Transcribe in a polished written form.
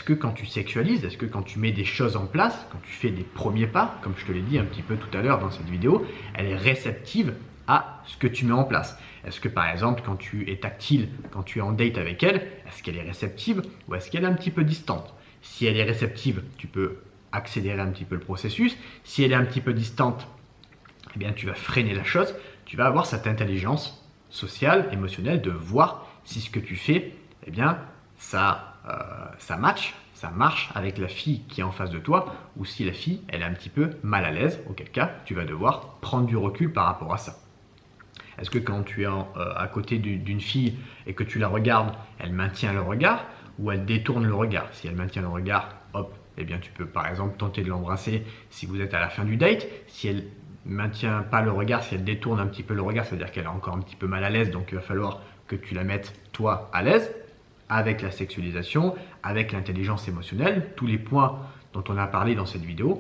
est-ce que quand tu sexualises, est-ce que quand tu mets des choses en place, quand tu fais des premiers pas, comme je te l'ai dit un petit peu tout à l'heure dans cette vidéo, elle est réceptive à ce que tu mets en place? Est-ce que par exemple, quand tu es tactile, quand tu es en date avec elle, est-ce qu'elle est réceptive ou est-ce qu'elle est un petit peu distante? Si elle est réceptive, tu peux accélérer un petit peu le processus. Si elle est un petit peu distante, eh bien, tu vas freiner la chose. Tu vas avoir cette intelligence sociale, émotionnelle de voir si ce que tu fais, eh bien, ça match, ça marche avec la fille qui est en face de toi, ou si la fille, elle est un petit peu mal à l'aise, auquel cas, tu vas devoir prendre du recul par rapport à ça. Est-ce que quand tu es à côté d'une fille et que tu la regardes, elle maintient le regard ou elle détourne le regard? Si elle maintient le regard, hop, eh bien tu peux par exemple tenter de l'embrasser si vous êtes à la fin du date. Si elle maintient pas le regard, si elle détourne un petit peu le regard, c'est-à-dire qu'elle est encore un petit peu mal à l'aise, donc il va falloir que tu la mettes toi à l'aise avec la sexualisation, avec l'intelligence émotionnelle, tous les points dont on a parlé dans cette vidéo.